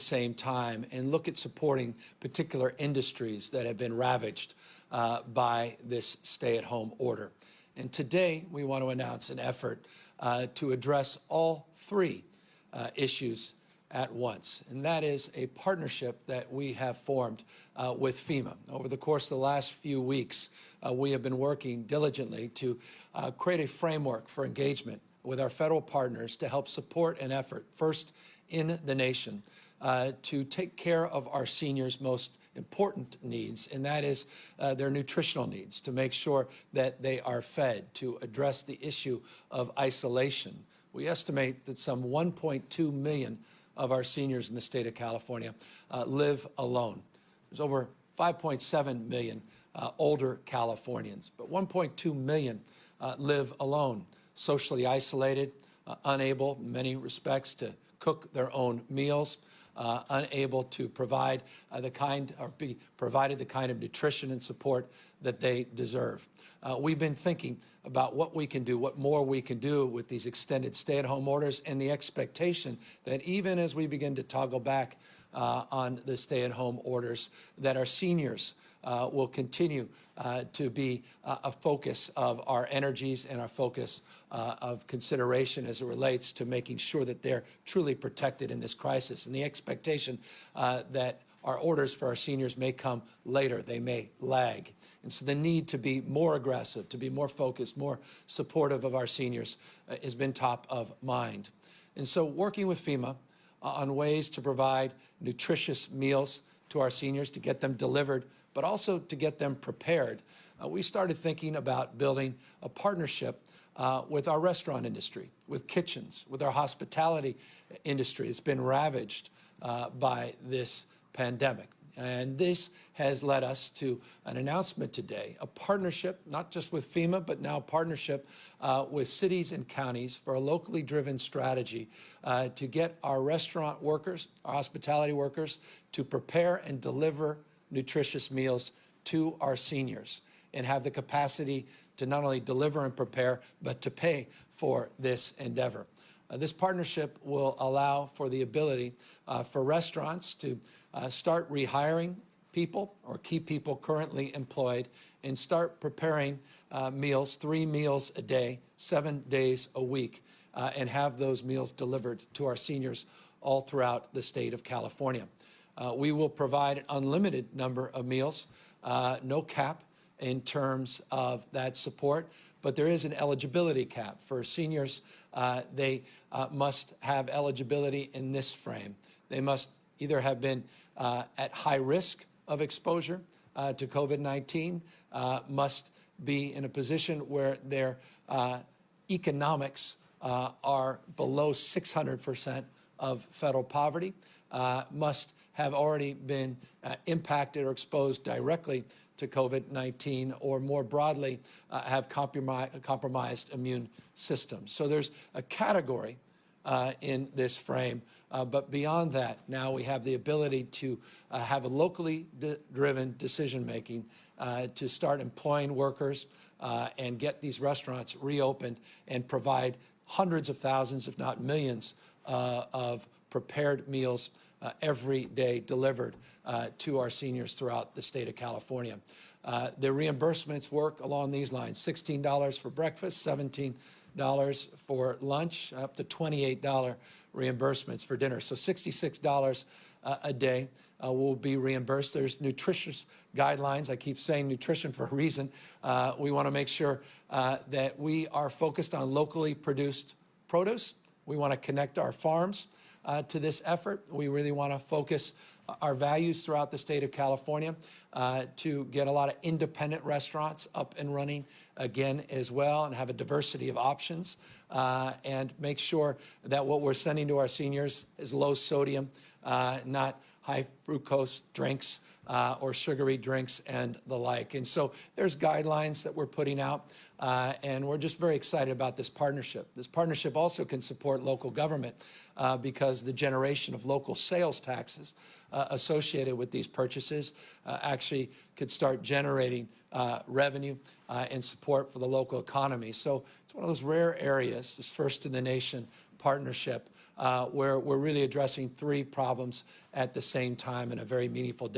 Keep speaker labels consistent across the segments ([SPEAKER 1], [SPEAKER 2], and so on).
[SPEAKER 1] same time and look at supporting particular industries that have been ravaged by this stay-at-home order. And today, we want to announce an effort to address all three issues at once, and that is a partnership that we have formed with FEMA. Over the course of the last few weeks, we have been working diligently to create a framework for engagement with our federal partners to help support an effort, first in the nation, to take care of our seniors' most important needs, and that is their nutritional needs, to make sure that they are fed, to address the issue of isolation. We estimate that some 1.2 million of our seniors in the state of California live alone. There's over 5.7 million older Californians, but 1.2 million live alone, socially isolated, unable in many respects to cook their own meals, unable to provide be provided the kind of nutrition and support that they deserve. We've been thinking about what we can do, what more we can do with these extended stay-at-home orders, and the expectation that even as we begin to toggle back on the stay-at-home orders, that our seniors will continue to be a focus of our energies and our focus of consideration as it relates to making sure that they're truly protected in this crisis. And the expectation that our orders for our seniors may come later, they may lag. And so the need to be more aggressive, to be more focused, more supportive of our seniors has been top of mind. And so working with FEMA on ways to provide nutritious meals to our seniors, to get them delivered, but also to get them prepared, we started thinking about building a partnership with our restaurant industry, with kitchens, with our hospitality industry. It's been ravaged by this pandemic. And this has led us to an announcement today, a partnership, not just with FEMA, but now a partnership with cities and counties for a locally driven strategy to get our restaurant workers, our hospitality workers, to prepare and deliver nutritious meals to our seniors and have the capacity to not only deliver and prepare, but to pay for this endeavor. This partnership will allow for the ability for restaurants to start rehiring people or keep people currently employed and start preparing meals, 3 meals a day, 7 days a week, and have those meals delivered to our seniors all throughout the state of California. We will provide an unlimited number of meals, no cap in terms of that support, but there is an eligibility cap. For seniors, they must have eligibility in this frame. They must either have been at high risk of exposure to COVID-19, must be in a position where their economics are below 600% of federal poverty, must have already been impacted or exposed directly to COVID-19, or more broadly, have compromised immune systems. So there's a category in this frame, but beyond that, now we have the ability to have a locally driven decision-making to start employing workers and get these restaurants reopened and provide hundreds of thousands, if not millions, of prepared meals every day delivered to our seniors throughout the state of California. The reimbursements work along these lines: $16 for breakfast, $17 for lunch, up to $28 reimbursements for dinner. So $66 a day will be reimbursed. There's nutritious guidelines. I keep saying nutrition for a reason. We want to make sure that we are focused on locally produced produce. We want to connect our farms to this effort. We really want to focus our values throughout the state of California to get a lot of independent restaurants up and running again as well, and have a diversity of options, and make sure that what we're sending to our seniors is low sodium, not high fructose drinks or sugary drinks and the like. And so there's guidelines that we're putting out, and we're just very excited about this partnership. This partnership also can support local government because the generation of local sales taxes associated with these purchases actually could start generating revenue and support for the local economy. So it's one of those rare areas, this first in the nation partnership where we're really addressing three problems at the same time in a very meaningful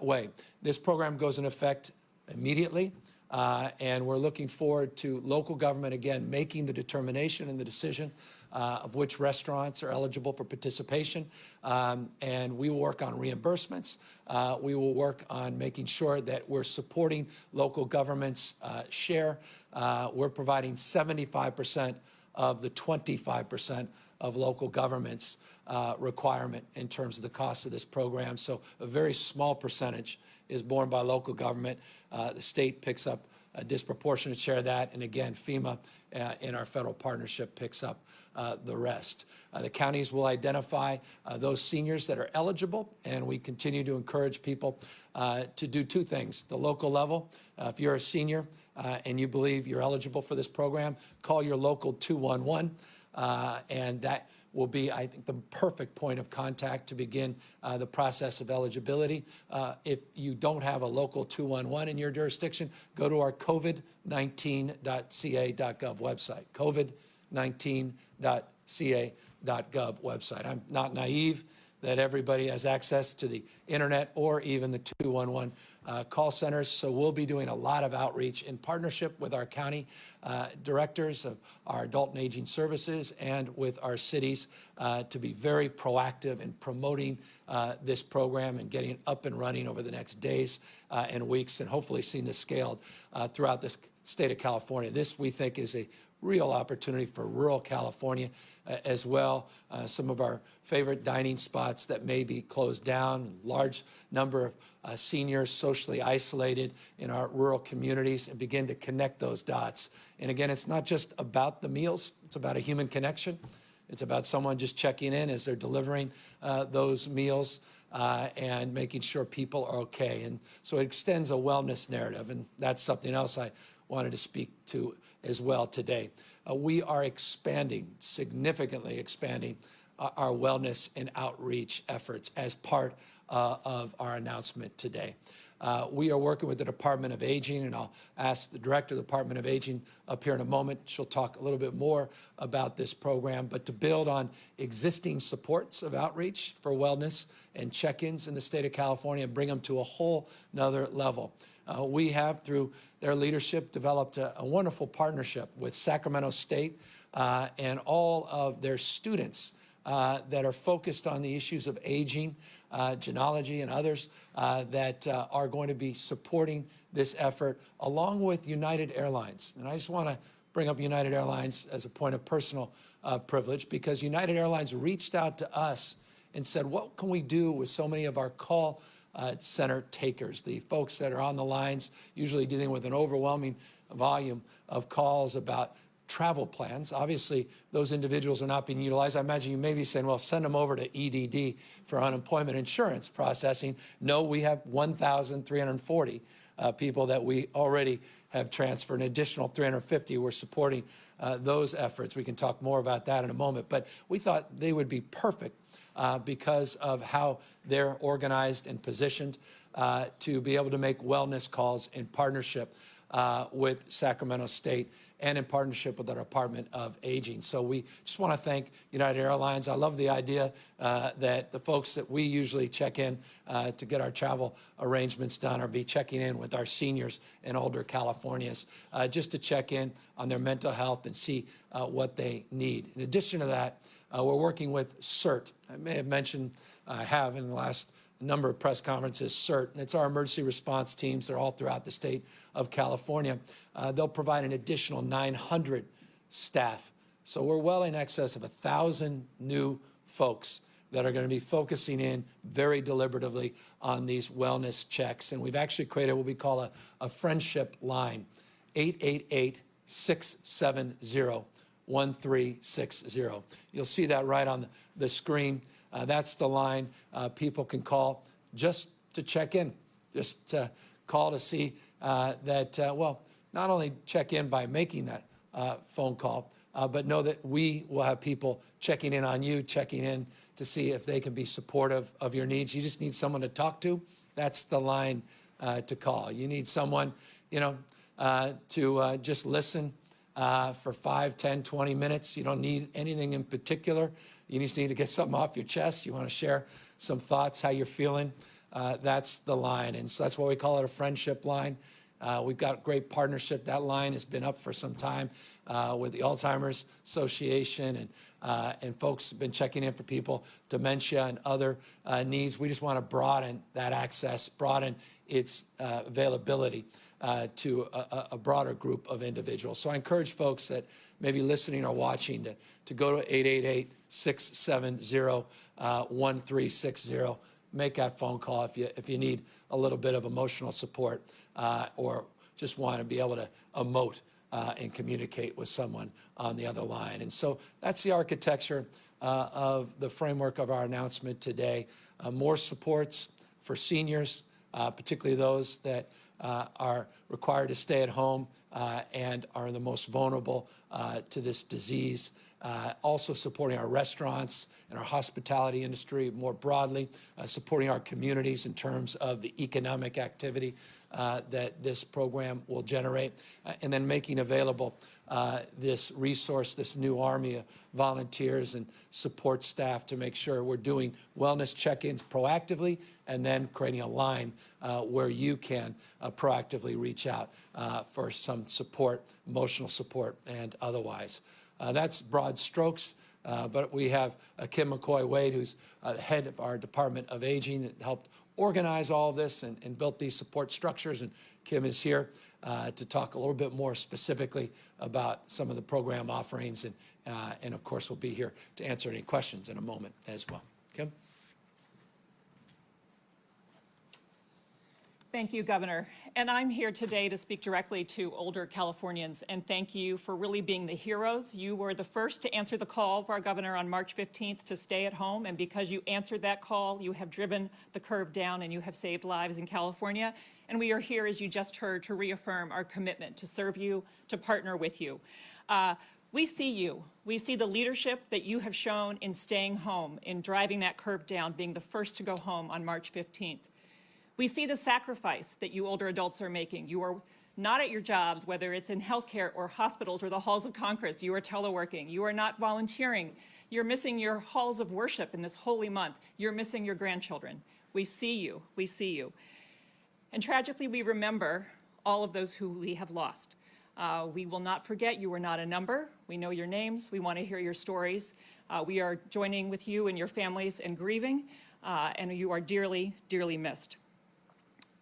[SPEAKER 1] way. This program goes into effect immediately. And we're looking forward to local government, again, making the determination and the decision of which restaurants are eligible for participation. And we will work on reimbursements. We will work on making sure that we're supporting local government's share. We're providing 75% of the 25% of local government's requirement in terms of the cost of this program. So a very small percentage is borne by local government. The state picks up a disproportionate share of that. And again, FEMA in our federal partnership picks up the rest. The counties will identify those seniors that are eligible, and we continue to encourage people to do two things. The local level, if you're a senior and you believe you're eligible for this program, call your local 211. And that will be, I think, the perfect point of contact to begin the process of eligibility. If you don't have a local 211 in your jurisdiction, go to our covid19.ca.gov website, covid19.ca.gov website. I'm not naive that everybody has access to the internet or even the 211 call centers. So we'll be doing a lot of outreach in partnership with our county directors of our adult and aging services and with our cities to be very proactive in promoting this program and getting it up and running over the next days and weeks, and hopefully seeing this scaled throughout the state of California. This, we think, is a real opportunity for rural California as well. Some of our favorite dining spots that may be closed down, large number of seniors socially isolated in our rural communities, and begin to connect those dots. And again, it's not just about the meals, it's about a human connection. It's about someone just checking in as they're delivering those meals and making sure people are okay. And so it extends a wellness narrative, and that's something else I wanted to speak to as well today. We are expanding, significantly expanding our wellness and outreach efforts as part of our announcement today. We are working with the Department of Aging, and I'll ask the Director of the Department of Aging up here in a moment. She'll talk a little bit more about this program, but to build on existing supports of outreach for wellness and check-ins in the state of California and bring them to a whole nother level. We have, through their leadership, developed a wonderful partnership with Sacramento State and all of their students that are focused on the issues of aging, genealogy, and others that are going to be supporting this effort, along with United Airlines. And I just want to bring up United Airlines as a point of personal privilege, because United Airlines reached out to us and said, what can we do with so many of our call center takers, the folks that are on the lines, usually dealing with an overwhelming volume of calls about travel plans. Obviously, those individuals are not being utilized. I imagine you may be saying, well, send them over to EDD for unemployment insurance processing. No, we have 1,340 people that we already have transferred. An additional 350, we're supporting those efforts. We can talk more about that in a moment. But we thought they would be perfect because of how they're organized and positioned to be able to make wellness calls in partnership with Sacramento State and in partnership with the Department of Aging. So we just want to thank United Airlines. I love the idea that the folks that we usually check in to get our travel arrangements done are be checking in with our seniors and older Californians just to check in on their mental health and see what they need. In addition to that, we're working with CERT. I may have mentioned, I have in the last number of press conferences, CERT, and it's our emergency response teams. They're all throughout the state of California. They'll provide an additional 900 staff. So we're well in excess of 1,000 new folks that are going to be focusing in very deliberatively on these wellness checks. And we've actually created what we call a friendship line, 888-670-1360. You'll see that right on the screen. That's the line people can call just to check in, just to call to see that, well, not only check in by making that phone call, but know that we will have people checking in on you, checking in to see if they can be supportive of your needs. You just need someone to talk to. That's the line to call. You need someone, to just listen for 5, 10, 20 minutes. You don't need anything in particular. You just need to get something off your chest. You want to share some thoughts, how you're feeling. That's the line. And so that's why we call it a friendship line. We've got great partnership. That line has been up for some time with the Alzheimer's Association, and folks have been checking in for people, dementia and other needs. We just want to broaden that access, broaden its availability to a broader group of individuals. So I encourage folks that may be listening or watching to go to 888-670-1360. Make that phone call if you need a little bit of emotional support or just want to be able to emote and communicate with someone on the other line. And so that's the architecture of the framework of our announcement today. More supports for seniors, particularly those that are required to stay at home and are the most vulnerable to this disease. Also supporting our restaurants and our hospitality industry more broadly, supporting our communities in terms of the economic activity that this program will generate, and then making available this resource, this new army of volunteers and support staff to make sure we're doing wellness check-ins proactively and then creating a line where you can proactively reach out for some support, emotional support and otherwise. That's broad strokes, but we have Kim McCoy-Wade, who's the head of our Department of Aging, that helped organize all of this and built these support structures. And Kim is here to talk a little bit more specifically about some of the program offerings. And of course, we'll be here to answer any questions in a moment as well. Kim?
[SPEAKER 2] Thank you, Governor. And I'm here today to speak directly to older Californians and thank you for really being the heroes. You were the first to answer the call of our governor on March 15th to stay at home, and because you answered that call, you have driven the curve down and you have saved lives in California. And we are here, as you just heard, to reaffirm our commitment to serve you, to partner with you. We see you. We see the leadership that you have shown in staying home, in driving that curve down, being the first to go home on March 15th. We see the sacrifice that you older adults are making. You are not at your jobs, whether it's in healthcare or hospitals or the halls of Congress. You are teleworking. You are not volunteering. You're missing your halls of worship in this holy month. You're missing your grandchildren. We see you. We see you. And tragically, we remember all of those who we have lost. We will not forget you were not a number. We know your names. We want to hear your stories. We are joining with you and your families in grieving, and you are dearly, dearly missed.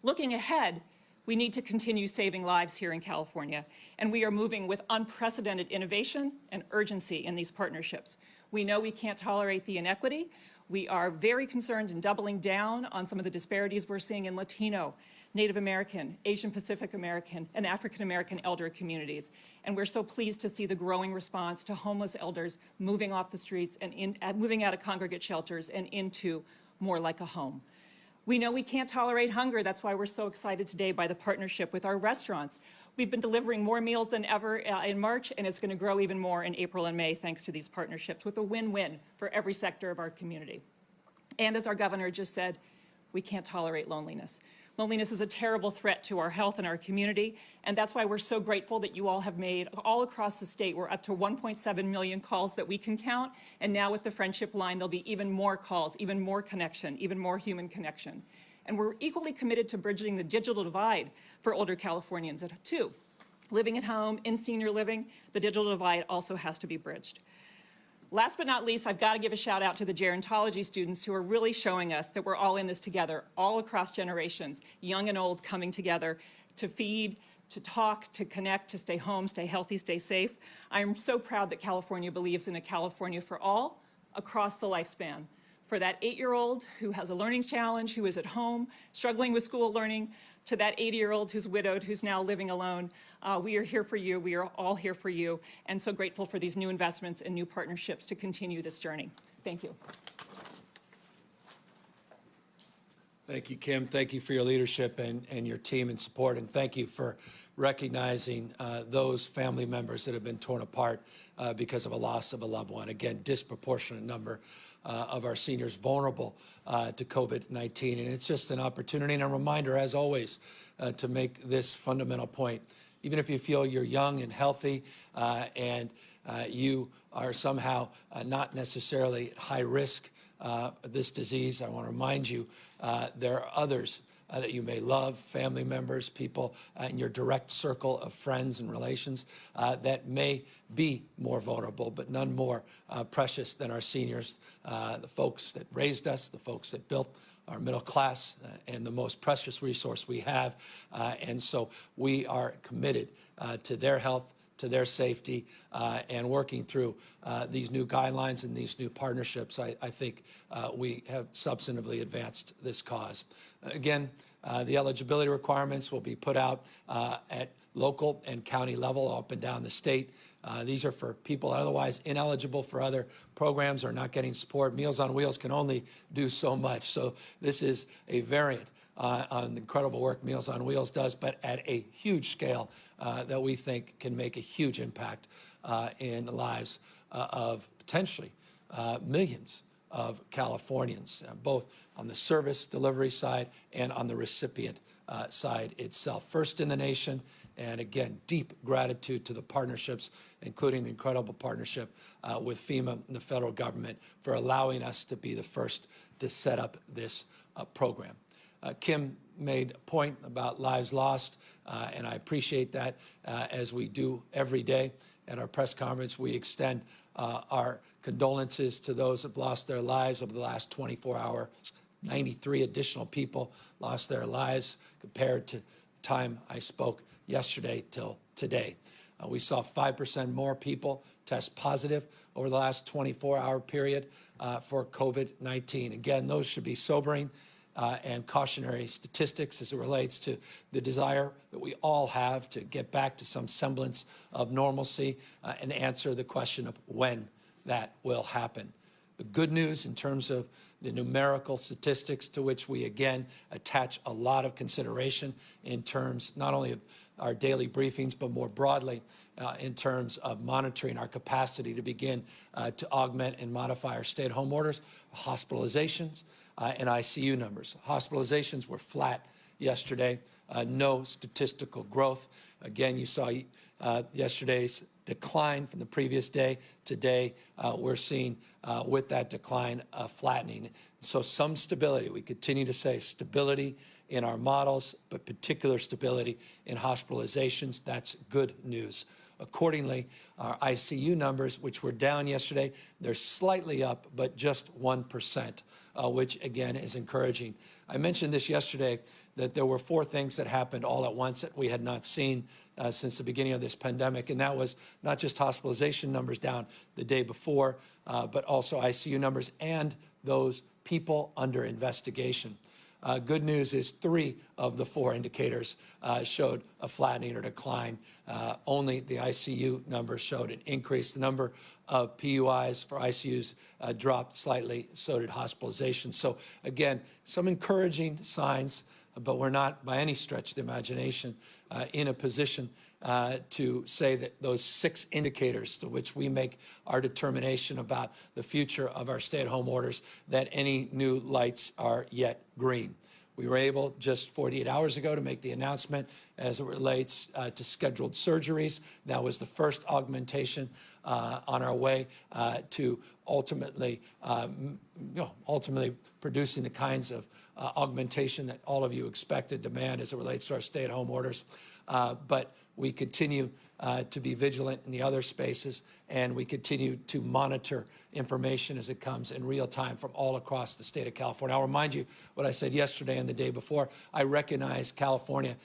[SPEAKER 2] Looking ahead, we need to continue saving lives here in California, and we are moving with unprecedented innovation and urgency in these partnerships. We know we can't tolerate the inequity. We are very concerned in doubling down on some of the disparities we're seeing in Latino, Native American, Asian Pacific American, and African American elder communities. And we're so pleased to see the growing response to homeless elders moving off the streets and moving out of congregate shelters and into more like a home. We know we can't tolerate hunger. That's why we're so excited today by the partnership with our restaurants. We've been delivering more meals than ever in March, and it's going to grow even more in April and May thanks to these partnerships, with a win-win for every sector of our community. And as our governor just said, we can't tolerate loneliness. Loneliness is a terrible threat to our health and our community, and that's why we're so grateful that you all have made, all across the state, we're up to 1.7 million calls that we can count, and now with the Friendship Line, there'll be even more calls, even more connection, even more human connection. And we're equally committed to bridging the digital divide for older Californians too. Living at home, in senior living, the digital divide also has to be bridged. Last but not least, I've got to give a shout out to the gerontology students who are really showing us that we're all in this together, all across generations, young and old, coming together to feed, to talk, to connect, to stay home, stay healthy, stay safe. I'm so proud that California believes in a California for all across the lifespan. For that 8-year-old who has a learning challenge, who is at home, struggling with school learning, to that 80-year-old who's widowed, who's now living alone. We are here for you. We are all here for you, and so grateful for these new investments and new partnerships to continue this journey. Thank you.
[SPEAKER 1] Thank you, Kim. Thank you for your leadership and your team and support, and thank you for recognizing those family members that have been torn apart because of a loss of a loved one. Again, disproportionate number of our seniors vulnerable to COVID-19. And it's just an opportunity and a reminder, as always, to make this fundamental point. even if you feel you're young and healthy and you are somehow not necessarily at high risk of this disease, I want to remind you there are others that you may love, family members, people in your direct circle of friends and relations that may be more vulnerable, but none more precious than our seniors, the folks that raised us, the folks that built our middle class, and the most precious resource we have. And so we are committed to their health, to their safety, and working through these new guidelines and these new partnerships. I think we have substantively advanced this cause. Again, the eligibility requirements will be put out at local and county level up and down the state. These are for people otherwise ineligible for other programs or not getting support. Meals on Wheels can only do so much. So this is a variant on the incredible work Meals on Wheels does, but at a huge scale that we think can make a huge impact in the lives of potentially millions of Californians, both on the service delivery side and on the recipient side itself. First in the nation, and again, deep gratitude to the partnerships, including the incredible partnership with FEMA and the federal government for allowing us to be the first to set up this program. Kim made a point about lives lost, and I appreciate that as we do every day. At our press conference, we extend our condolences to those who have lost their lives over the last 24 hours. 93 additional people lost their lives compared to the time I spoke yesterday till today. We saw 5% more people test positive over the last 24-hour period for COVID-19. Again, those should be sobering and cautionary statistics as it relates to the desire that we all have to get back to some semblance of normalcy and answer the question of when that will happen. The good news in terms of the numerical statistics to which we again attach a lot of consideration in terms not only of our daily briefings, but more broadly in terms of monitoring our capacity to begin to augment and modify our stay-at-home orders, hospitalizations, and ICU numbers. Hospitalizations were flat yesterday, no statistical growth. Again, you saw yesterday's decline from the previous day. Today, we're seeing with that decline flattening. So some stability. We continue to say stability in our models, but particular stability in hospitalizations. That's good news. Accordingly, our ICU numbers, which were down yesterday, they're slightly up, but just 1%, which again is encouraging. I mentioned this yesterday that there were 4 things that happened all at once that we had not seen since the beginning of this pandemic, and that was not just hospitalization numbers down the day before, but also ICU numbers and those people under investigation. Good news is 3 of the 4 indicators showed a flattening or decline. Only the ICU number showed an increase. The number of PUIs for ICUs dropped slightly, so did hospitalizations. So again, some encouraging signs, but we're not by any stretch of the imagination in a position to say that those 6 indicators to which we make our determination about the future of our stay-at-home orders, that any new lights are yet green. We were able just 48 hours ago to make the announcement as it relates to scheduled surgeries. That was the first augmentation on our way to ultimately producing the kinds of augmentation that all of you expected, demand as it relates to our stay-at-home orders. But we continue to be vigilant in the other spaces, and we continue to monitor information as it comes in real time from all across the state of California. I'll remind you what I said yesterday and the day before. I recognize California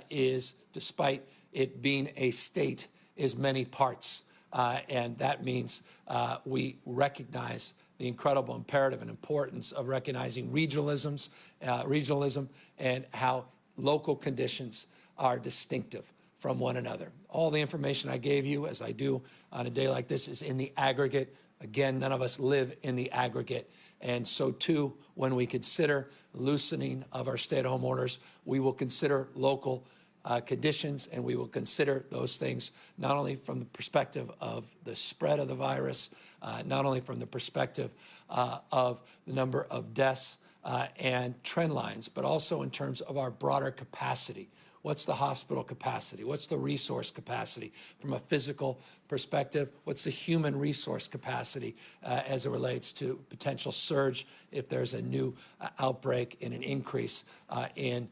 [SPEAKER 1] is, despite it being a state, is many parts. And that means we recognize the incredible imperative and importance of recognizing regionalism and how local conditions are distinctive from one another. All the information I gave you, as I do on a day like this, is in the aggregate. Again, none of us live in the aggregate. And so, too, when we consider loosening of our stay-at-home orders, we will consider local conditions, and we will consider those things not only from the perspective of the spread of the virus, not only from the perspective of the number of deaths and trend lines, but also in terms of our broader capacity. What's the hospital capacity? What's the resource capacity from a physical perspective? What's the human resource capacity as it relates to potential surge if there's a new outbreak and an increase in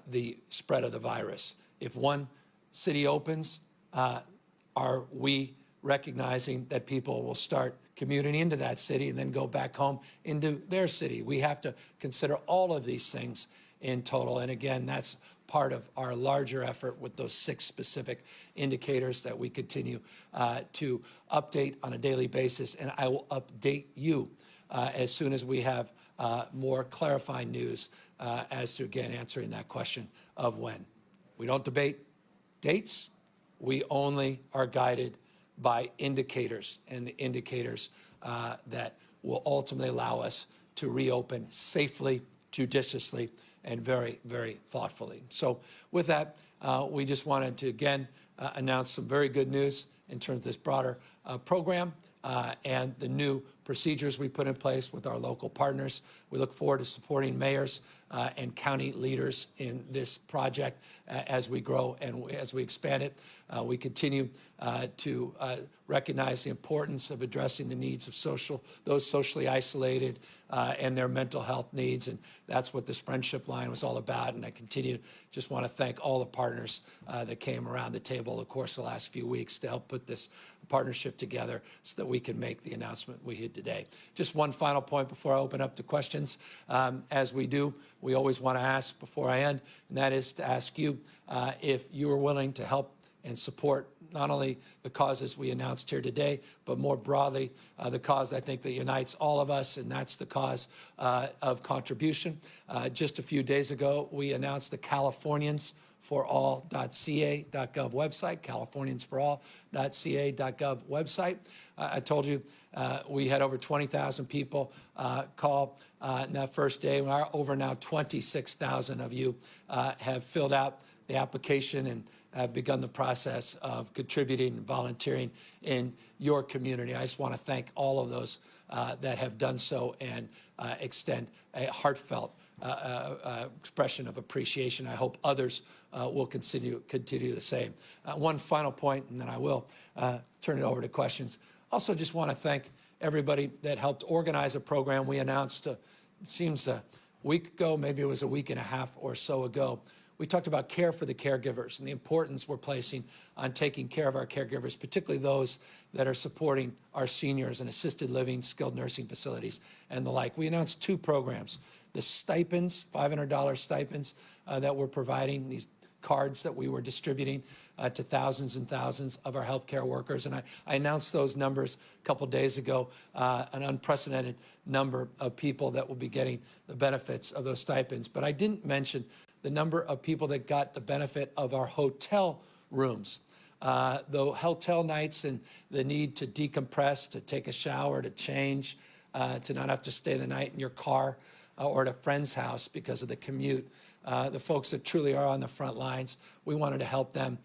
[SPEAKER 1] the spread of the virus? If one city opens, are we recognizing that people will start commuting into that city and then go back home into their city? We have to consider all of these things in total. And again, that's part of our larger effort with those 6 specific indicators that we continue to update on a daily basis. And I will update you as soon as we have more clarifying news as to, again, answering that question of when. We don't debate dates. We only are guided by indicators, and the indicators that will ultimately allow us to reopen safely, judiciously, and very, very thoughtfully. So with that, we just wanted to, again, announce some very good news in terms of this broader program and the new procedures we put in place with our local partners. We look forward to supporting mayors and county leaders in this project as we grow and as we expand it. We continue to recognize the importance of addressing the needs of those socially isolated and their mental health needs, and that's what this friendship line was all about. And I just want to thank all the partners that came around the table, of course, the last few weeks to help put this partnership together so that we can make the announcement we did today. Just one final point before I open up to questions. As we do, we always want to ask before I end, and that is to ask you if you are willing to help and support not only the causes we announced here today, but more broadly, the cause I think that unites all of us, and that's the cause of contribution. Just a few days ago, we announced the CaliforniansForAll.ca.gov website, CaliforniansForAll.ca.gov website. I told you we had over 20,000 people call in that first day. Over now 26,000 of you have filled out the application and have begun the process of contributing and volunteering in your community. I just want to thank all of those that have done so and extend a heartfelt expression of appreciation. I hope others will continue the same. One final point, and then I will turn it over to questions. Also just want to thank everybody that helped organize a program we announced, it seems a week ago, maybe it was a week and a half or so ago. We talked about care for the caregivers and the importance we're placing on taking care of our caregivers, particularly those that are supporting our seniors in assisted living, skilled nursing facilities, and the like. We announced 2 programs, the stipends, $500 stipends that we're providing, these cards that we were distributing to thousands and thousands of our healthcare workers. And I announced those numbers a couple days ago, an unprecedented number of people that will be getting the benefits of those stipends. But I didn't mention the number of people that got the benefit of our hotel rooms. The hotel nights and the need to decompress, to take a shower, to change, to not have to stay the night in your car or at a friend's house because of the commute. The folks that truly are on the front lines, we wanted to help them.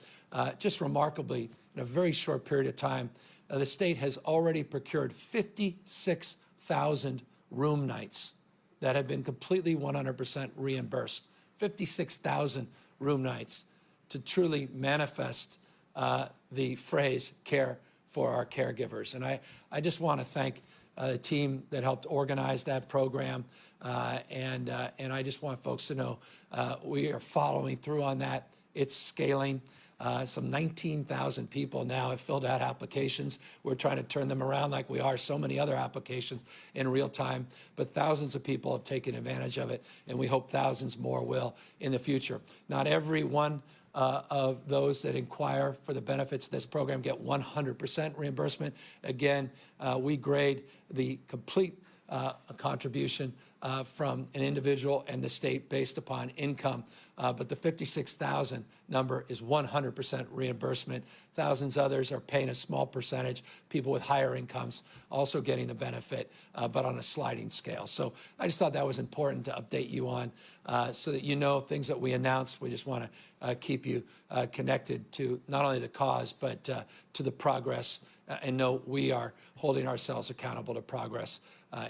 [SPEAKER 1] Just remarkably, in a very short period of time, the state has already procured 56,000 room nights that have been completely 100% reimbursed. 56,000 room nights to truly manifest the phrase care for our caregivers. And I just want to thank the team that helped organize that program. And I just want folks to know we are following through on that. It's scaling. Some 19,000 people now have filled out applications. We're trying to turn them around like we are so many other applications in real time. But thousands of people have taken advantage of it, and we hope thousands more will in the future. Not every one of those that inquire for the benefits of this program get 100% reimbursement. Again, we grade the complete contribution from an individual and the state based upon income. But the 56,000 number is 100% reimbursement. Thousands others are paying a small percentage. People with higher incomes also getting the benefit, but on a sliding scale. So I just thought that was important to update you on so that you know things that we announced. We just want to keep you connected to not only the cause, but to the progress, and know we are holding ourselves accountable to progress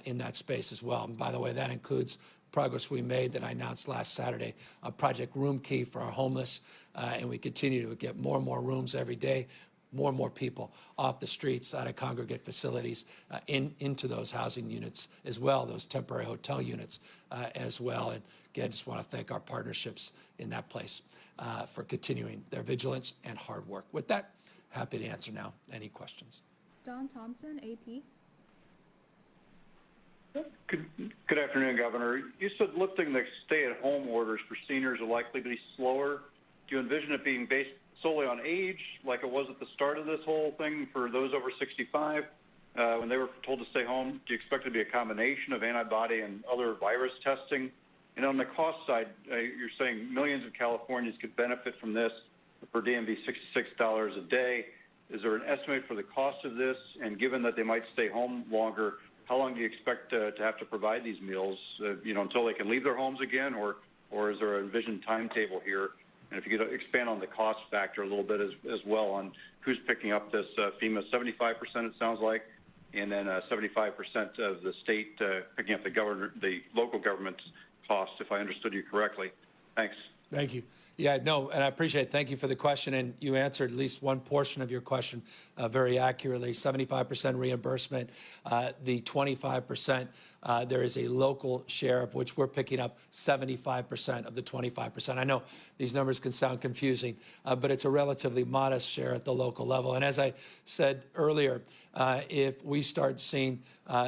[SPEAKER 1] in that space as well. And by the way, that includes progress we made that I announced last Saturday, Project Room Key for our homeless, and we continue to get more and more rooms every day, more and more people off the streets, out of congregate facilities, into those housing units as well, those temporary hotel units as well. And again, just want to thank our partnerships in that place for continuing their vigilance and hard work. With that, happy to answer now any questions.
[SPEAKER 3] Don Thompson, AP.
[SPEAKER 4] Good afternoon, Governor. You said lifting the stay-at-home orders for seniors are likely to be slower. Do you envision it being based solely on age, like it was at the start of this whole thing for those over 65, when they were told to stay home? Do you expect it to be a combination of antibody and other virus testing? And on the cost side, you're saying millions of Californians could benefit from this. The per diem be $66 a day. Is there an estimate for the cost of this? And given that they might stay home longer, how long do you expect to have to provide these meals, until they can leave their homes again, or is there an envisioned timetable here? And if you could expand on the cost factor a little bit as well on who's picking up this FEMA 75%, it sounds like, and then 75% of the state picking up the local government's cost, if I understood you correctly. Thanks.
[SPEAKER 1] Thank you. Yeah, no, and I appreciate it. Thank you for the question. And you answered at least one portion of your question very accurately. 75% reimbursement, the 25%, there is a local share of which we're picking up 75% of the 25%. I know these numbers can sound confusing, but it's a relatively modest share at the local level. And as I said earlier, if we start seeing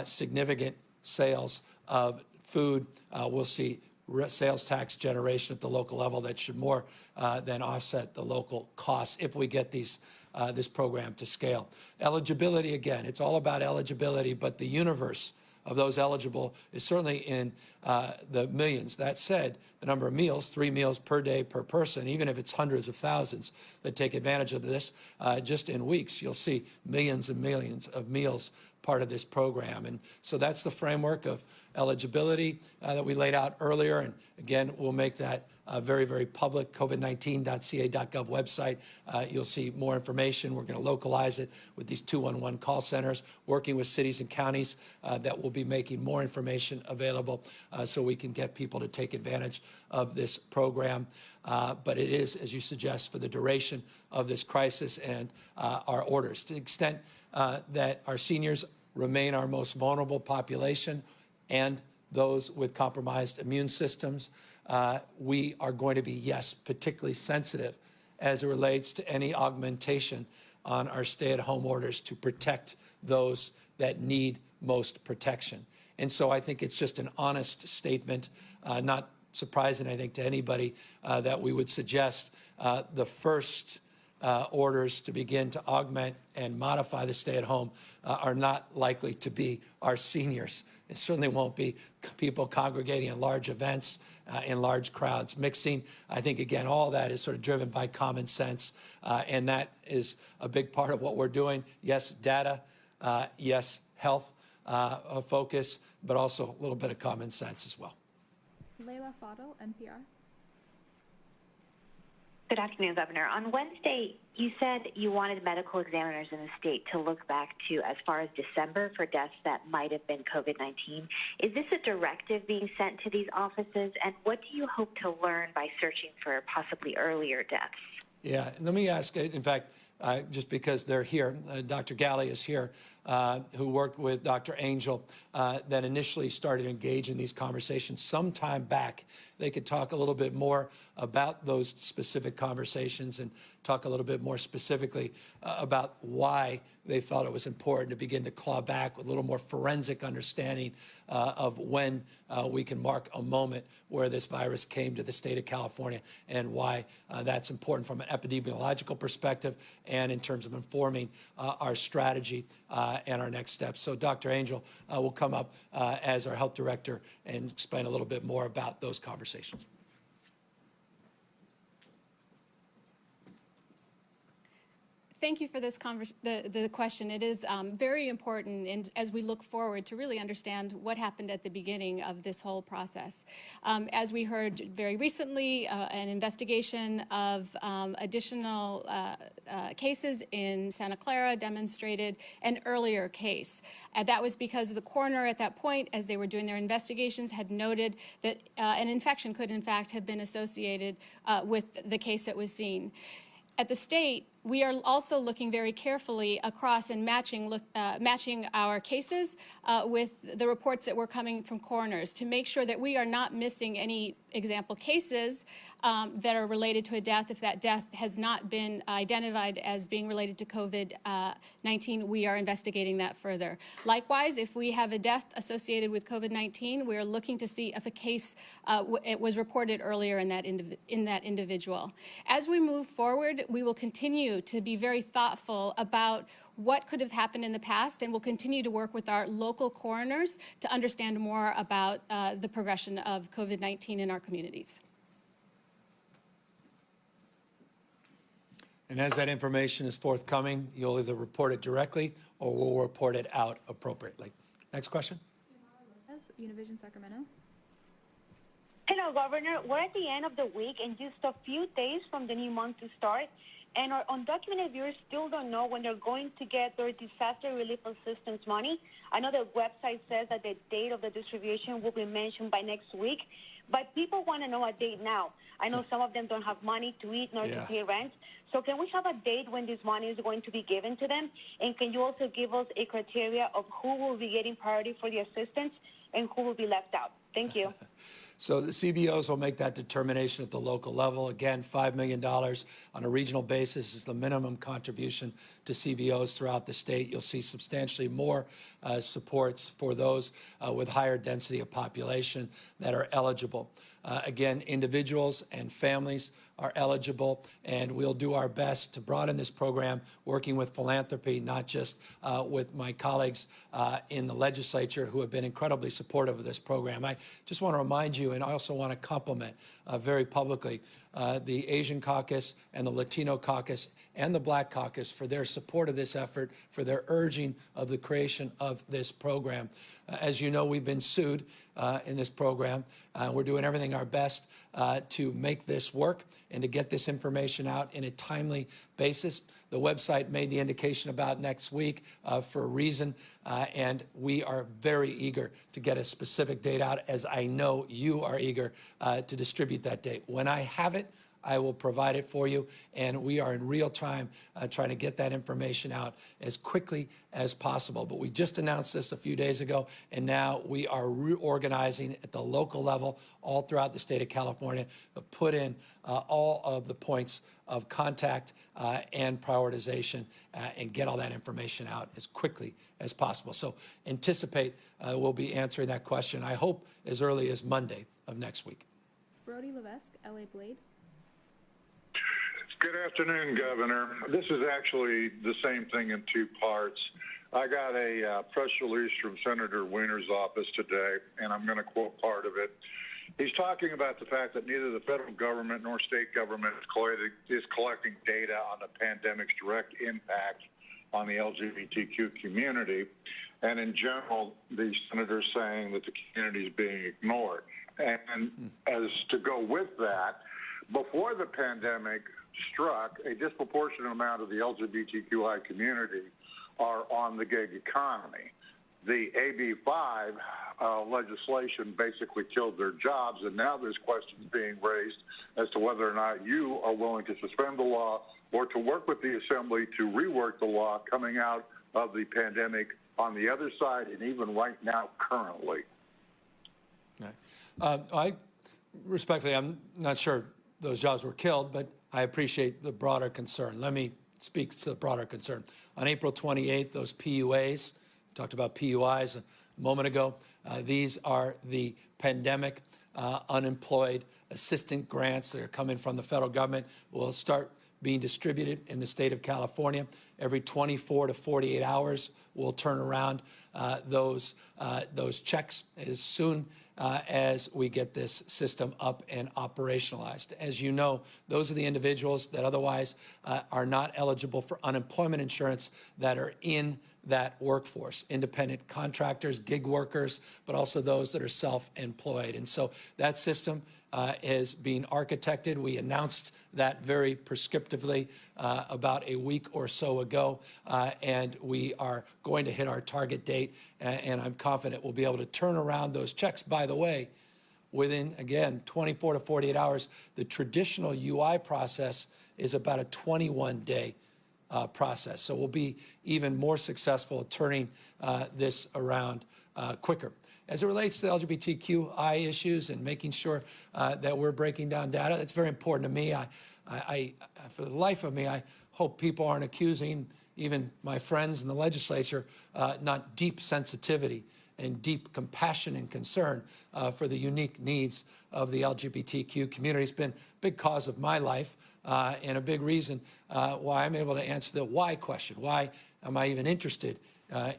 [SPEAKER 1] significant sales of food, we'll see sales tax generation at the local level that should more than offset the local costs if we get this program to scale. Eligibility, again, it's all about eligibility, but the universe of those eligible is certainly in the millions. That said, the number of meals, 3 meals per day per person, even if it's hundreds of thousands that take advantage of this, just in weeks, you'll see millions and millions of meals part of this program. And so that's the framework of eligibility that we laid out earlier. And again, we'll make that very, very public. COVID19.ca.gov website. You'll see more information. We're going to localize it with these 211 call centers, working with cities and counties that will be making more information available so we can get people to take advantage of this program. But it is, as you suggest, for the duration of this crisis and our orders. To the extent that our seniors remain our most vulnerable population and those with compromised immune systems, we are going to be, yes, particularly sensitive as it relates to any augmentation on our stay-at-home orders to protect those that need most protection. And so I think it's just an honest statement, not surprising, I think, to anybody that we would suggest the first orders to begin to augment and modify the stay-at-home are not likely to be our seniors. It certainly won't be people congregating in large events, in large crowds, mixing. I think, again, all that is sort of driven by common sense, and that is a big part of what we're doing. Yes, data, yes, health focus, but also a little bit of common sense as well.
[SPEAKER 3] Leila Fadel, NPR.
[SPEAKER 5] Good afternoon, Governor. On Wednesday, you said you wanted medical examiners in the state to look back to as far as December for deaths that might have been COVID-19. Is this a directive being sent to these offices? And what do you hope to learn by searching for possibly earlier deaths?
[SPEAKER 1] Yeah, let me ask, in fact, just because they're here, Dr. Galley is here, who worked with Dr. Angel, that initially started engaging these conversations some time back. They could talk a little bit more about those specific conversations and talk a little bit more specifically about why they felt it was important to begin to claw back with a little more forensic understanding of when we can mark a moment where this virus came to the state of California and why that's important from an epidemiological perspective and in terms of informing our strategy and our next steps. So Dr. Angel will come up as our health director and explain a little bit more about those conversations.
[SPEAKER 6] Thank you for this the question. It is very important, and as we look forward to really understand what happened at the beginning of this whole process. As we heard very recently, an investigation of additional cases in Santa Clara demonstrated an earlier case. That was because the coroner at that point, as they were doing their investigations, had noted that an infection could in fact have been associated with the case that was seen. At the state, we are also looking very carefully across and matching our cases with the reports that were coming from coroners to make sure that we are not missing any example cases that are related to a death. If that death has not been identified as being related to COVID-19, we are investigating that further. Likewise, if we have a death associated with COVID-19, we are looking to see if a case it was reported earlier in that individual. As we move forward, we will continue to be very thoughtful about what could have happened in the past, and we'll continue to work with our local coroners to understand more about the progression of COVID-19 in our communities.
[SPEAKER 1] And as that information is forthcoming, you'll either report it directly or we'll report it out appropriately. Next question.
[SPEAKER 3] Univision, Sacramento.
[SPEAKER 7] Hello, Governor. We're at the end of the week and just a few days from the new month to start. And our undocumented viewers still don't know when they're going to get their disaster relief assistance money. I know the website says that the date of the distribution will be mentioned by next week, but people want to know a date now. I know some of them don't have money to eat nor to pay rent. So can we have a date when this money is going to be given to them? And can you also give us a criteria of who will be getting priority for the assistance and who will be left out? Thank you.
[SPEAKER 1] So the CBOs will make that determination at the local level. Again, $5 million on a regional basis is the minimum contribution to CBOs throughout the state. You'll see substantially more supports for those with higher density of population that are eligible. Again, individuals and families are eligible, and we'll do our best to broaden this program, working with philanthropy, not just with my colleagues in the legislature who have been incredibly supportive of this program. I just want to remind you, and I also want to compliment very publicly the Asian Caucus and the Latino Caucus and the Black Caucus for their support of this effort, for their urging of the creation of this program. As you know, we've been sued in this program. We're doing everything our best to make this work and to get this information out in a timely basis. The website made the indication about next week for a reason, and we are very eager to get a specific date out, as I know you are eager to distribute that date. When I have it, I will provide it for you, and we are in real time trying to get that information out as quickly as possible. But we just announced this a few days ago, and now we are reorganizing at the local level all throughout the state of California to put in all of the points of contact and prioritization and get all that information out as quickly as possible. So anticipate we'll be answering that question, I hope, as early as Monday of next week.
[SPEAKER 3] Brody Levesque, LA Blade.
[SPEAKER 8] Good afternoon, Governor. This is actually the same thing in two parts. I got a press release from Senator Weiner's office today, and I'm going to quote part of it. He's talking about the fact that neither the federal government nor state government is collecting data on the pandemic's direct impact on the LGBTQ community. And in general, the senator's saying that the community is being ignored. And as to go with that, before the pandemic struck, a disproportionate amount of the LGBTQI community are on the gig economy. The AB5 legislation basically killed their jobs, and now there's questions being raised as to whether or not you are willing to suspend the law or to work with the Assembly to rework the law coming out of the pandemic on the other side and even right now currently.
[SPEAKER 1] I respectfully, I'm not sure those jobs were killed, but I appreciate the broader concern. Let me speak to the broader concern. On April 28th, those PUAs, talked about PUIs a moment ago, these are the pandemic unemployed assistance grants that are coming from the federal government, will start being distributed in the state of California. Every 24 to 48 hours, we'll turn around those checks as soon as we get this system up and operationalized. As you know, those are the individuals that otherwise are not eligible for unemployment insurance that are in that workforce, independent contractors, gig workers, but also those that are self-employed. And so that system is being architected. We announced that very prescriptively about a week or so ago, and we are going to hit our target date, and I'm confident we'll be able to turn around those checks. By the way, within, again, 24 to 48 hours, the traditional UI process is about a 21-day process. So we'll be even more successful at turning this around quicker. As it relates to the LGBTQI issues and making sure that we're breaking down data, that's very important to me. I, for the life of me, I hope people aren't accusing even my friends in the legislature not deep sensitivity and deep compassion and concern for the unique needs of the LGBTQ community. It's been a big cause of my life and a big reason why I'm able to answer the why question. Why am I even interested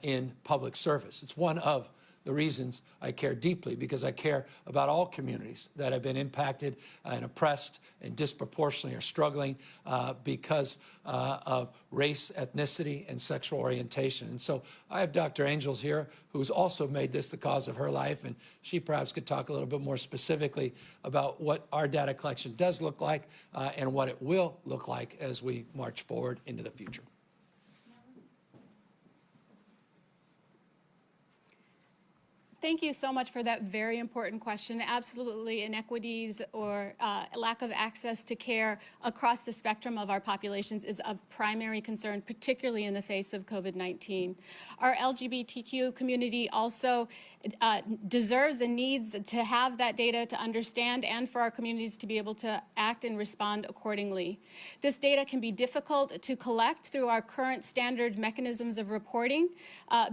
[SPEAKER 1] in public service? It's one of the reasons I care deeply, because I care about all communities that have been impacted and oppressed and disproportionately are struggling because of race, ethnicity, and sexual orientation. And so I have Dr. Angels here, who's also made this the cause of her life, and she perhaps could talk a little bit more specifically about what our data collection does look like and what it will look like as we march forward into the future.
[SPEAKER 6] Thank you so much for that very important question. Absolutely, inequities or lack of access to care across the spectrum of our populations is of primary concern, particularly in the face of COVID-19. Our LGBTQ community also deserves and needs to have that data to understand and for our communities to be able to act and respond accordingly. This data can be difficult to collect through our current standard mechanisms of reporting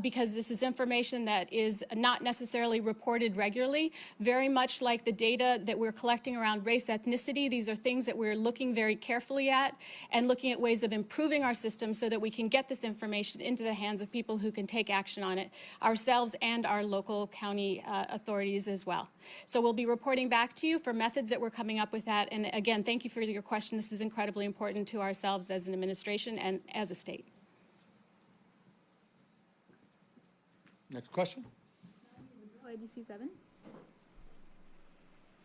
[SPEAKER 6] because this is information that is not necessarily reported regularly. Very much like the data that we're collecting around race, ethnicity, these are things that we're looking very carefully at and looking at ways of improving our system so that we can get this information into the hands of people who can take action on it, ourselves and our local county authorities as well. So we'll be reporting back to you for methods that we're coming up with that. And again, thank you for your question. This is incredibly important to ourselves as an administration and as a state.
[SPEAKER 1] Next question.
[SPEAKER 3] ABC 7.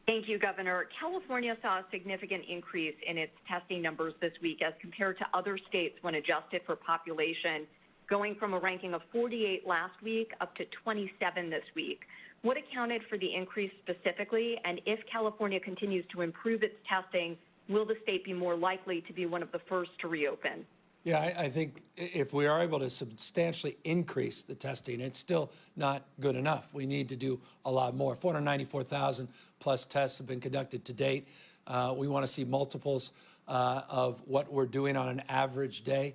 [SPEAKER 9] Thank you, Governor. California saw a significant increase in its testing numbers this week as compared to other states when adjusted for population, going from a ranking of 48 last week up to 27 this week. What accounted for the increase specifically? And if California continues to improve its testing, will the state be more likely to be one of the first to reopen?
[SPEAKER 1] Yeah, I think if we are able to substantially increase the testing, it's still not good enough. We need to do a lot more. 494,000 plus tests have been conducted to date. We want to see multiples of what we're doing on an average day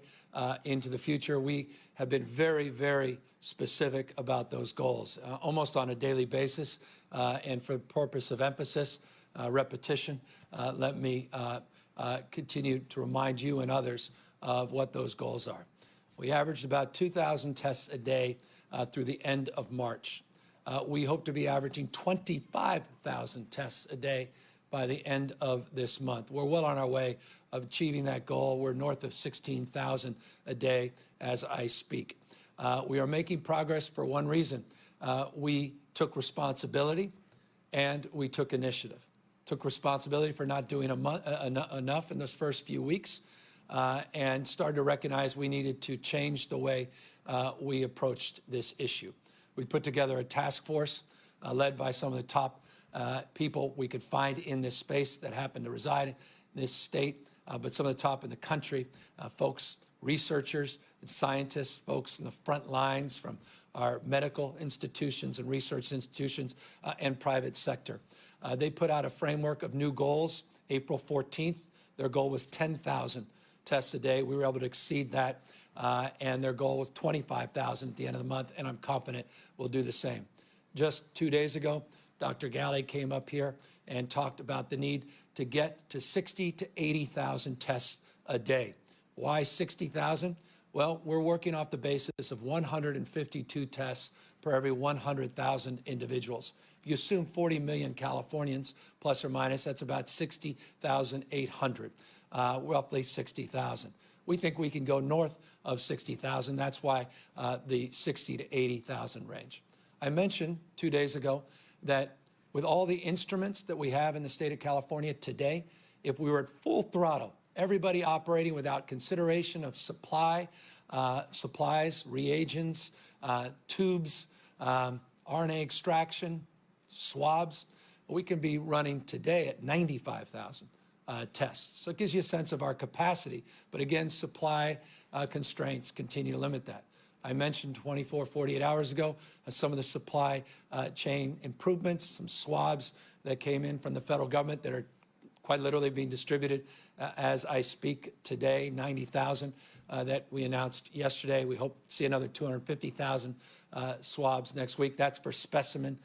[SPEAKER 1] into the future. We have been very, very specific about those goals, almost on a daily basis. And for the purpose of emphasis, repetition, let me continue to remind you and others of what those goals are. We averaged about 2,000 tests a day through the end of March. We hope to be averaging 25,000 tests a day by the end of this month. We're well on our way of achieving that goal. We're north of 16,000 a day as I speak. We are making progress for one reason. We took responsibility and we took initiative. Took responsibility for not doing enough in those first few weeks. And started to recognize we needed to change the way we approached this issue. We put together a task force led by some of the top people we could find in this space that happen to reside in this state, but some of the top in the country, folks, researchers and scientists, folks in the front lines from our medical institutions and research institutions and private sector. They put out a framework of new goals April 14th. Their goal was 10,000 tests a day. We were able to exceed that, and their goal was 25,000 at the end of the month, and I'm confident we'll do the same. Just 2 days ago, Dr. Galley came up here and talked about the need to get to 60 to 80,000 tests a day. Why 60,000? Well, we're working off the basis of 152 tests per every 100,000 individuals. If you assume 40 million Californians, plus or minus, that's about 60,800, roughly 60,000. We think we can go north of 60,000. That's why the 60 to 80,000 range. I mentioned 2 days ago that with all the instruments that we have in the state of California today, if we were at full throttle, everybody operating without consideration of supplies, reagents, tubes, RNA extraction, swabs, we can be running today at 95,000 tests. So it gives you a sense of our capacity. But again, supply constraints continue to limit that. I mentioned 24, 48 hours ago some of the supply chain improvements, some swabs that came in from the federal government that are quite literally being distributed as I speak today, 90,000 that we announced yesterday. We hope to see another 250,000 swabs next week. That's for specimen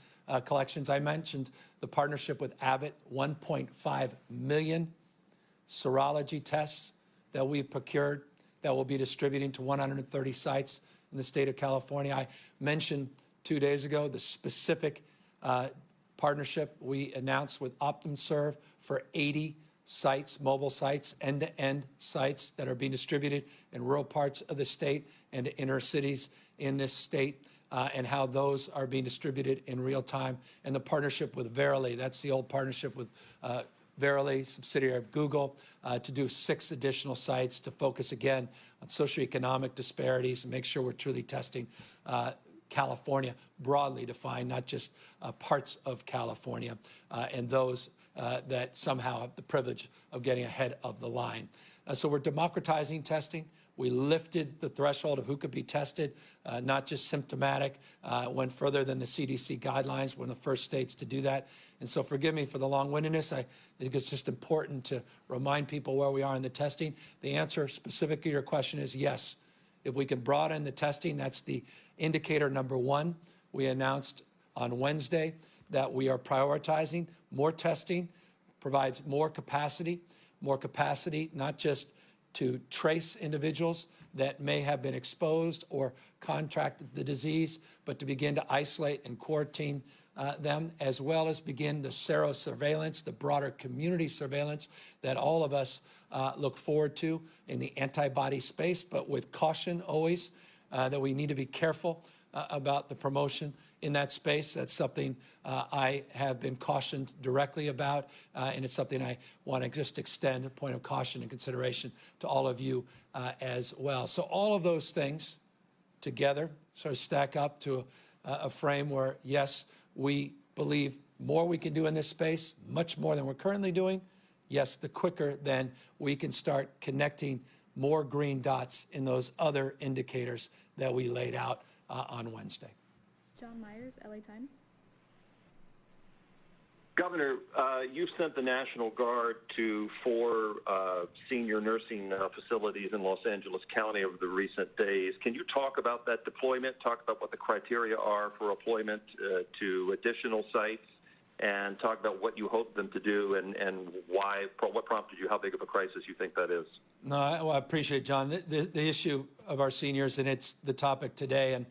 [SPEAKER 1] collections. I mentioned the partnership with Abbott, 1.5 million serology tests that we've procured that will be distributing to 130 sites in the state of California. I mentioned 2 days ago the specific partnership we announced with OptumServe for 80 sites, mobile sites, end-to-end sites that are being distributed in rural parts of the state and to inner cities in this state, and how those are being distributed in real time. And the partnership with Verily, that's the old partnership with Verily, subsidiary of Google, to do 6 additional sites to focus again on socioeconomic disparities and make sure we're truly testing California broadly defined, not just parts of California, and those that somehow have the privilege of getting ahead of the line. So we're democratizing testing. We lifted the threshold of who could be tested, not just symptomatic, went further than the CDC guidelines. We're one of the first states to do that. And so forgive me for the long-windedness. I think it's just important to remind people where we are in the testing. The answer specific to your question is yes. If we can broaden the testing, that's the indicator number one. We announced on Wednesday that we are prioritizing more testing, provides more capacity not just to trace individuals that may have been exposed or contracted the disease, but to begin to isolate and quarantine them, as well as begin the serosurveillance, the broader community surveillance that all of us look forward to in the antibody space, but with caution always that we need to be careful about the promotion in that space. That's something I have been cautioned directly about, and it's something I want to just extend a point of caution and consideration to all of you as well. So all of those things together sort of stack up to a frame where, yes, we believe more we can do in this space, much more than we're currently doing. Yes, the quicker then we can start connecting more green dots in those other indicators that we laid out on Wednesday.
[SPEAKER 3] John Myers, LA Times.
[SPEAKER 10] Governor, you've sent the National Guard to 4 senior nursing facilities in Los Angeles County over the recent days. Can you talk about that deployment, talk about what the criteria are for deployment to additional sites, and talk about what you hope them to do and why, what prompted you, how big of a crisis you think that is?
[SPEAKER 1] No, I appreciate it, John. The issue of our seniors, and it's the topic today, and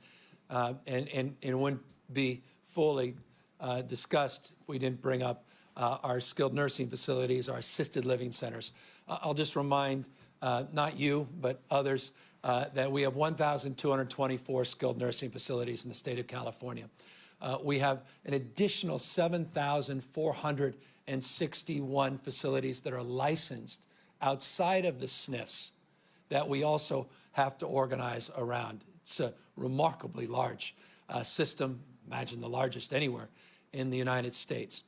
[SPEAKER 1] it wouldn't be fully discussed if we didn't bring up our skilled nursing facilities, our assisted living centers. I'll just remind not you, but others, that we have 1,224 skilled nursing facilities in the state of California. We have an additional 7,461 facilities that are licensed outside of the SNFs that we also have to organize around. It's a remarkably large system, imagine the largest anywhere in the United States.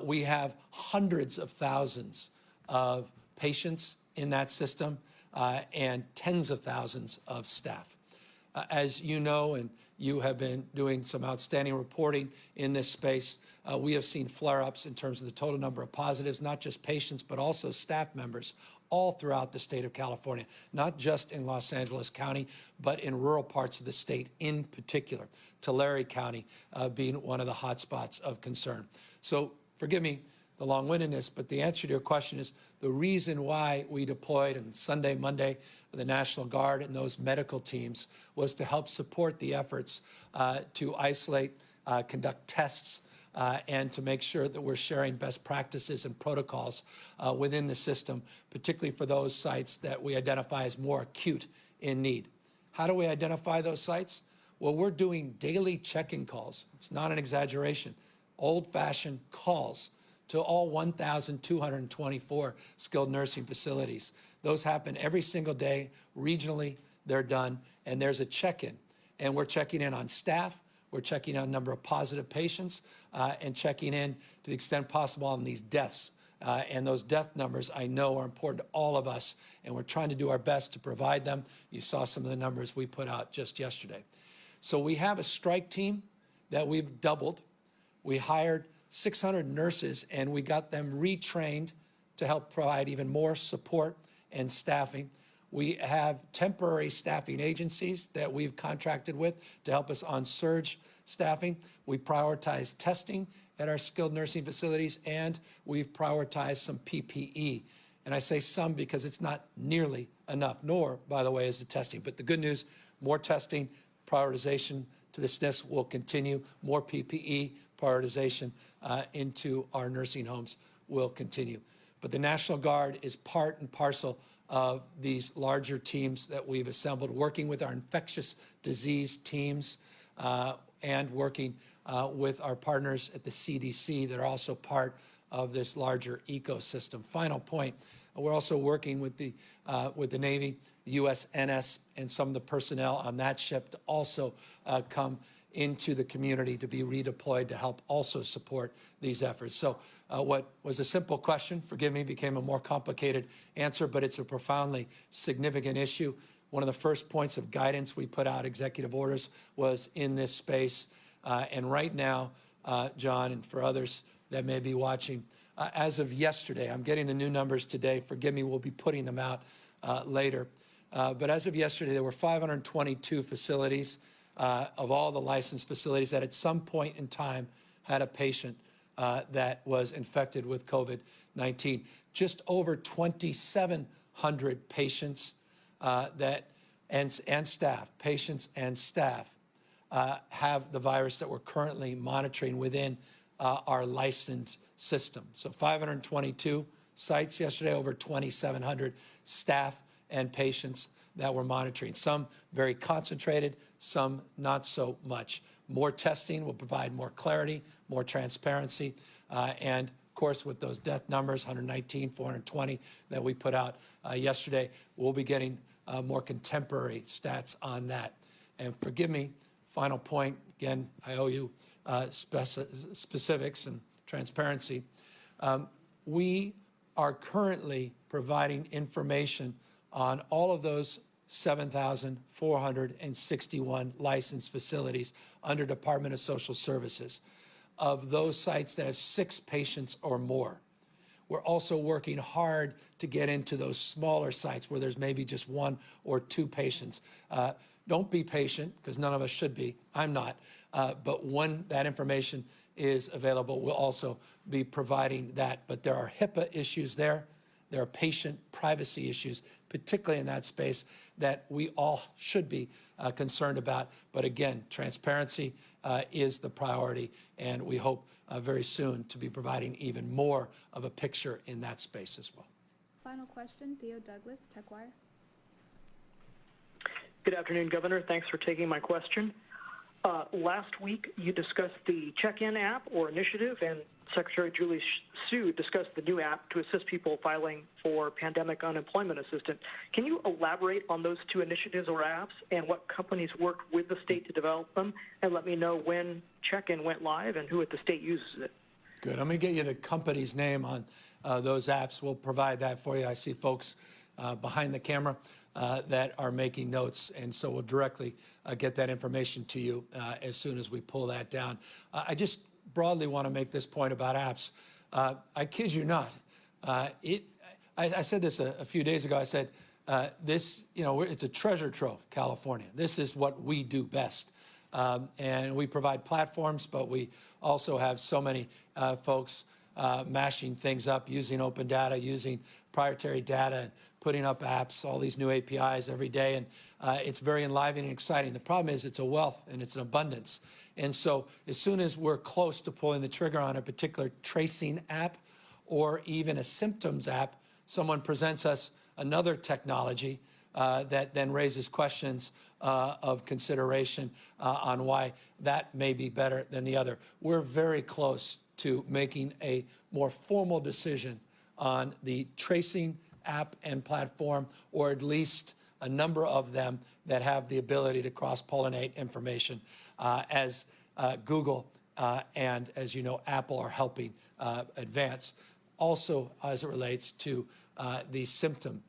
[SPEAKER 1] We have hundreds of thousands of patients in that system and tens of thousands of staff. As you know, and you have been doing some outstanding reporting in this space, we have seen flare-ups in terms of the total number of positives, not just patients, but also staff members all throughout the state of California, not just in Los Angeles County, but in rural parts of the state in particular, Tulare County being one of the hotspots of concern. So forgive me, the long-windedness, but the answer to your question is the reason why we deployed on Sunday, Monday, the National Guard and those medical teams was to help support the efforts to isolate, conduct tests, and to make sure that we're sharing best practices and protocols within the system, particularly for those sites that we identify as more acute in need. How do we identify those sites? Well, we're doing daily check-in calls. It's not an exaggeration. Old-fashioned calls to all 1,224 skilled nursing facilities. Those happen every single day. Regionally, they're done, and there's a check-in. And we're checking in on staff, we're checking on number of positive patients, and checking in to the extent possible on these deaths. And those death numbers, I know, are important to all of us, and we're trying to do our best to provide them. You saw some of the numbers we put out just yesterday. So we have a strike team that we've doubled. We hired 600 nurses, and we got them retrained to help provide even more support and staffing. We have temporary staffing agencies that we've contracted with to help us on surge staffing. We prioritize testing at our skilled nursing facilities, and we've prioritized some PPE. And I say some because it's not nearly enough, nor, by the way, is the testing. But the good news, more testing, prioritization to the SNFs will continue. More PPE prioritization into our nursing homes will continue. But the National Guard is part and parcel of these larger teams that we've assembled, working with our infectious disease teams and working with our partners at the CDC that are also part of this larger ecosystem. Final point, we're also working with the Navy, USNS, and some of the personnel on that ship to also come into the community to be redeployed to help also support these efforts. So what was a simple question, forgive me, became a more complicated answer, but it's a profoundly significant issue. One of the first points of guidance we put out, executive orders, was in this space. And right now, John, and for others that may be watching, as of yesterday, I'm getting the new numbers today, forgive me, we'll be putting them out later. But as of yesterday, there were 522 facilities of all the licensed facilities that at some point in time had a patient that was infected with COVID-19. Just over 2,700 patients and staff, patients and staff have the virus that we're currently monitoring within our licensed system. So 522 sites yesterday, over 2,700 staff and patients that we're monitoring. Some very concentrated, some not so much. More testing will provide more clarity, more transparency, and of course, with those death numbers, 119, 420 that we put out yesterday, we'll be getting more contemporary stats on that. And forgive me, final point, again, I owe you specifics and transparency. We are currently providing information on all of those 7,461 licensed facilities under Department of Social Services. Of those sites that have 6 patients or more. We're also working hard to get into those smaller sites where there's maybe just 1 or 2 patients. Don't be patient, because none of us should be. I'm not. But when that information is available, we'll also be providing that. But there are HIPAA issues there. There are patient privacy issues, particularly in that space, that we all should be concerned about. But again, transparency is the priority, and we hope very soon to be providing even more of a picture in that space as well.
[SPEAKER 3] Final question, Theo Douglas, TechWire.
[SPEAKER 11] Good afternoon, Governor. Thanks for taking my question. Last week, you discussed the check-in app or initiative, and Secretary Julie Su discussed the new app to assist people filing for pandemic unemployment assistance. Can you elaborate on those 2 initiatives or apps and what companies worked with the state to develop them, and let me know when check-in went live and who at the state uses it?
[SPEAKER 1] Good. I'm going to get you the company's name on those apps. We'll provide that for you. I see folks behind the camera that are making notes, and so we'll directly get that information to you as soon as we pull that down. I just broadly want to make this point about apps. I kid you not. I said this a few days ago. I said, this, it's a treasure trove, California. This is what we do best. And we provide platforms, but we also have so many folks mashing things up, using open data, using proprietary data, and putting up apps, all these new APIs every day. And it's very enlivening and exciting. The problem is it's a wealth and it's an abundance. And so as soon as we're close to pulling the trigger on a particular tracing app or even a symptoms app, someone presents us another technology that then raises questions of consideration on why that may be better than the other. We're very close to making a more formal decision on the tracing app and platform, or at least a number of them that have the ability to cross-pollinate information, as Google and, as you know, Apple are helping advance. Also, as it relates to the symptom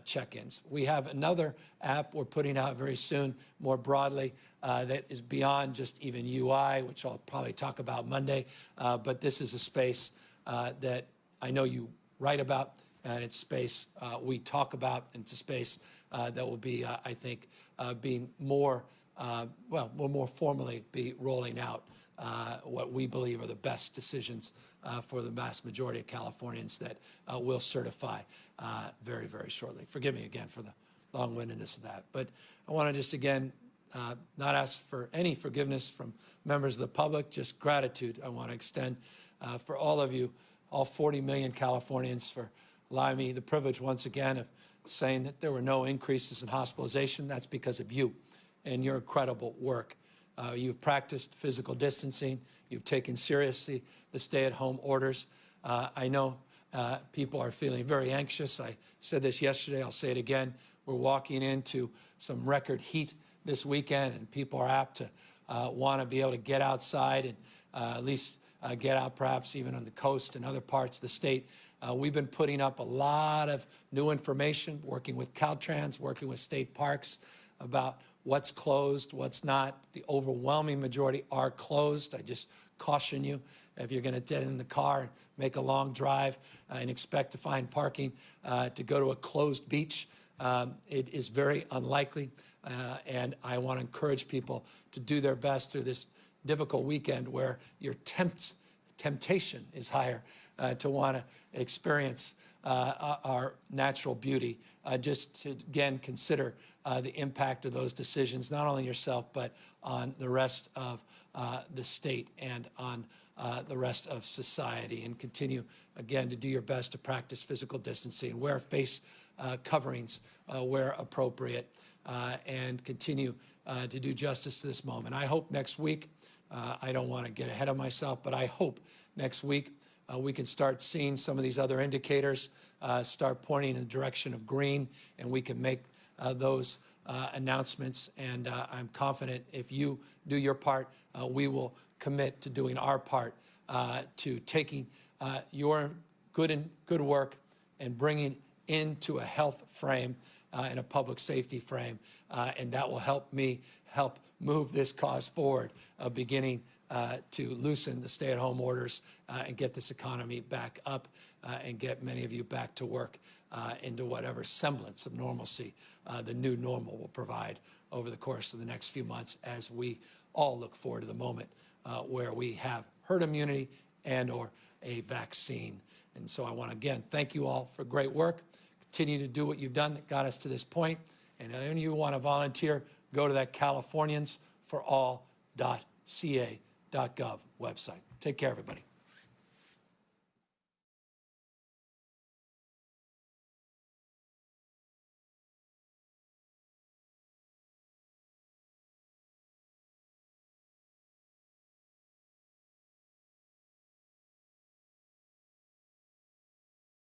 [SPEAKER 1] check-ins. We have another app we're putting out very soon, more broadly, that is beyond just even UI, which I'll probably talk about Monday. But this is a space that I know you write about, and it's a space we talk about, and it's a space that will be, I think, being more, we'll more formally be rolling out what we believe are the best decisions for the vast majority of Californians that we'll certify very, very shortly. Forgive me again for the long-windedness of that. But I want to just, again, not ask for any forgiveness from members of the public, just gratitude I want to extend for all of you, all 40 million Californians, for allowing me the privilege once again of saying that there were no increases in hospitalization. That's because of you and your incredible work. You've practiced physical distancing. You've taken seriously the stay-at-home orders. I know people are feeling very anxious. I said this yesterday. I'll say it again. We're walking into some record heat this weekend, and people are apt to want to be able to get outside and at least get out perhaps even on the coast and other parts of the state. We've been putting up a lot of new information, working with Caltrans, working with state parks about what's closed, what's not. The overwhelming majority are closed. I just caution you, if you're going to get in the car and make a long drive and expect to find parking to go to a closed beach, it is very unlikely. And I want to encourage people to do their best through this difficult weekend where your temptation is higher to want to experience our natural beauty, just to, again, consider the impact of those decisions, not only yourself, but on the rest of the state and on the rest of society. And continue, again, to do your best to practice physical distancing, wear face coverings where appropriate, and continue to do justice to this moment. I hope next week, I don't want to get ahead of myself, but I hope next week we can start seeing some of these other indicators start pointing in the direction of green, and we can make those announcements. And I'm confident if you do your part, we will commit to doing our part to taking your good work and bringing into a health frame and a public safety frame, and that will help me help move this cause forward, beginning to loosen the stay-at-home orders and get this economy back up and get many of you back to work into whatever semblance of normalcy the new normal will provide over the course of the next few months, as we all look forward to the moment where we have herd immunity and or a vaccine. And so I want to, again, thank you all for great work. Continue to do what you've done that got us to this point. And if any of you want to volunteer, go to that californiansforall.ca.gov website. Take care, everybody.